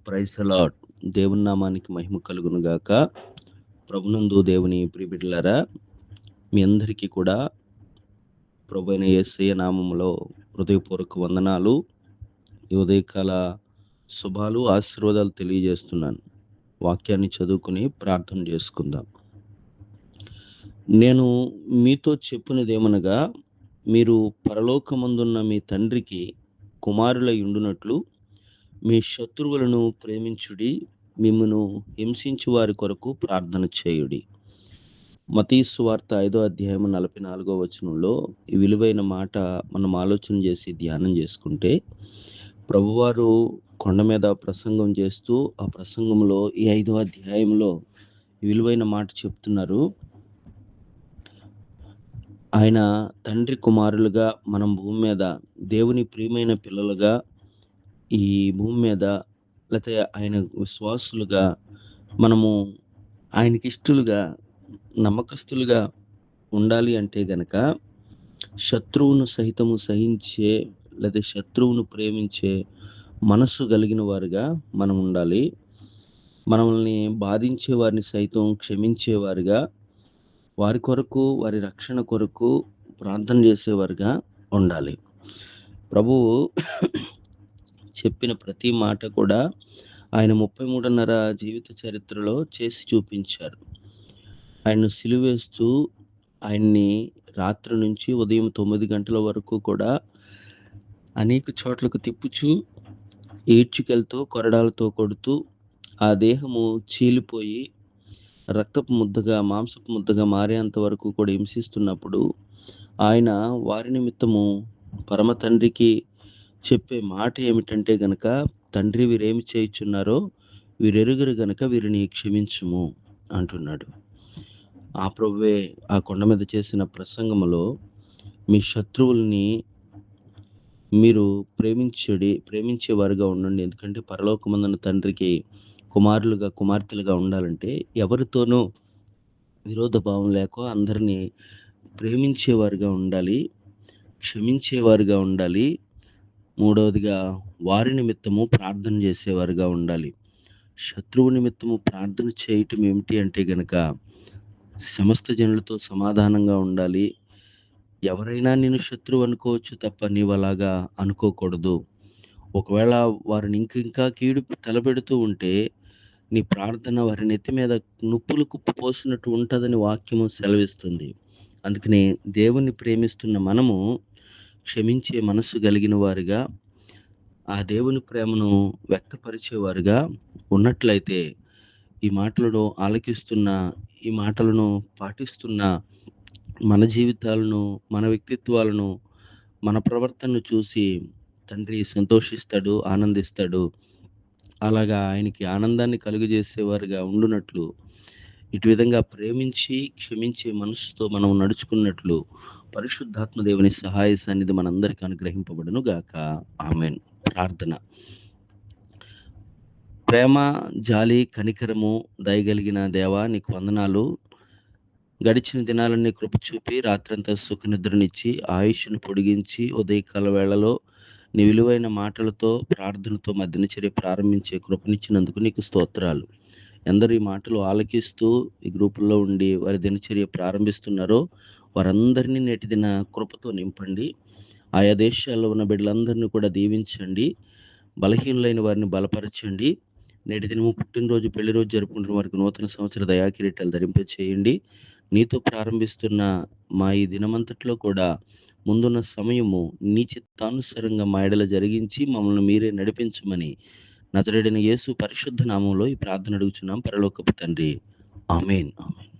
Praise the lord. దేవుని నామానికి మహిమ కలుగును గాక. ప్రభునందు దేవుని ప్రియబిడ్డలారా, మీ అందరికీ కూడా ప్రభువైన యేసయ్య నామములో హృదయపూర్వక వందనాలు. ఈ ఉదయకాల శుభాలు, ఆశీర్వాదాలు తెలియజేస్తున్నాను. వాక్యాన్ని చదువుకుని ప్రార్థన చేసుకుందాం. నేను మీతో చెప్పినదేమనగా, మీరు పరలోకమందున్న మీ తండ్రికి కుమారులై ఉండునట్లు మీ శత్రువులను ప్రేమించుడి, మిమ్మును హింసించు వారి కొరకు ప్రార్థన చేయుడి. మత్తయి సువార్త 5వ అధ్యాయం 44వ వచనంలో ఈ విలువైన మాట మనం ఆలోచన చేసి ధ్యానం చేసుకుంటే, ప్రభువారు కొండ మీద ప్రసంగం చేస్తూ ఆ ప్రసంగంలో ఈ 5వ అధ్యాయంలో ఈ విలువైన మాట చెప్తున్నారు. ఆయన తండ్రి కుమారులుగా మనం భూమి మీద దేవుని ప్రియమైన పిల్లలుగా ఈ భూమి మీద, లేకపోతే ఆయన విశ్వాసులుగా మనము ఆయనకి ఇష్టలుగా, నమ్మకస్తులుగా ఉండాలి అంటే గనక శత్రువును సహితము సహించే, లేదా శత్రువును ప్రేమించే మనస్సు కలిగిన వారుగా మనం ఉండాలి. మనల్ని బాధించే వారిని సైతం క్షమించేవారుగా, వారి కొరకు, వారి రక్షణ కొరకు ప్రార్థన చేసేవారుగా ఉండాలి. ప్రభువు చెప్పిన ప్రతి మాట కూడా ఆయన 33.5 జీవిత చరిత్రలో చేసి చూపించారు. ఆయన్ను సిలువేస్తూ ఆయన్ని రాత్రి నుంచి ఉదయం 9 గంటల వరకు కూడా అనేక చోట్లకు తిప్పుచూ, ఈడ్చుకెళ్తూ, కొరడాలతో కొడుతూ, ఆ దేహము చీలిపోయి రక్తపు ముద్దగా, మాంసపు ముద్దగా మారేంత వరకు కూడా హింసిస్తున్నప్పుడు ఆయన వారి నిమిత్తము పరమ తండ్రికి చెప్పే మాట ఏమిటంటే గనక, తండ్రి వీరేమి చేయుచున్నారో వీరెరుగరు గనక వీరిని క్షమించుము అంటున్నాడు. ఆ ప్రభువే ఆ కొండ మీద చేసిన ప్రసంగములో మీ శత్రువుల్ని మీరు ప్రేమించేవారుగా ఉండండి. ఎందుకంటే పరలోకమందున్న తండ్రికి కుమారులుగా, కుమార్తెలుగా ఉండాలంటే ఎవరితోనూ విరోధ భావం లేక అందరినీ ప్రేమించేవారుగా ఉండాలి, క్షమించేవారుగా ఉండాలి. మూడవదిగా వారి నిమిత్తము ప్రార్థన చేసేవారుగా ఉండాలి. శత్రువు నిమిత్తము ప్రార్థన చేయటం ఏమిటి అంటే గనక, సమస్త జనులతో సమాధానంగా ఉండాలి. ఎవరైనా నిన్ను శత్రువు అనుకోవచ్చు తప్ప నీవు అలాగా అనుకోకూడదు. ఒకవేళ వారిని ఇంకా కీడు తలపెడుతూ ఉంటే నీ ప్రార్థన వారి నెత్తి మీద నుప్పులు కుప్ప పోసినట్టు ఉంటుందని వాక్యము సెలవిస్తుంది. అందుకని దేవుణ్ణి ప్రేమిస్తున్న మనము క్షమించే మనసు కలిగిన వారుగా, ఆ దేవుని ప్రేమను వ్యక్తపరిచేవారుగా ఉన్నట్లయితే ఈ మాటలను ఆలకిస్తున్న, ఈ మాటలను పాటిస్తున్న మన జీవితాలను, మన వ్యక్తిత్వాలను, మన ప్రవర్తనను చూసి తండ్రి సంతోషిస్తాడు, ఆనందిస్తాడు. అలాగా ఆయనకి ఆనందాన్ని కలుగజేసేవారుగా ఉండునట్లు, ఇటు విధంగా ప్రేమించి క్షమించే మనసుతో మనం నడుచుకున్నట్లు పరిశుద్ధాత్మ దేవుని సహాయ సన్నిధి మనందరికీ అనుగ్రహింపబడును గాక. ఆమేన్. ప్రార్థన. ప్రేమ, జాలి, కనికరము, దయగలిగిన దేవా నీకు వందనాలు. గడిచిన దినాలన్నీ కృప చూపి రాత్రంతా సుఖనిద్రనిచ్చి ఆయుష్ను పొడిగించి ఉదయకాల వేళలో నీ విలువైన మాటలతో, ప్రార్థనతో మా దినచర్య ప్రారంభించే కృపనిచ్చినందుకు నీకు స్తోత్రాలు. ఎందరు ఈ మాటలు ఆలకిస్తూ ఈ గ్రూపుల్లో ఉండి వారి దినచర్య ప్రారంభిస్తున్నారో వారందరినీ నేటి దిన కృపతో నింపండి. ఆయా దేశాల్లో ఉన్న బిడ్డలందరినీ కూడా దీవించండి. బలహీనులైన వారిని బలపరచండి. నేటి దినము పుట్టినరోజు, పెళ్లి రోజు జరుపుకుంటున్న వారికి నూతన సంవత్సర దయాకిరీటాలు ధరింపచేయండి. నీతో ప్రారంభిస్తున్న మా ఈ దినమంతట్లో కూడా ముందున్న సమయము నీ చిత్తానుసారంగా మా ఎడల జరిగించి మమ్మల్ని మీరే నడిపించమని నజరేయుడైన యేసు పరిశుద్ధ నామంలో ఈ ప్రార్థన అడుగుచున్నాం పరలోకపు తండ్రి. ఆమేన్. ఆమేన్.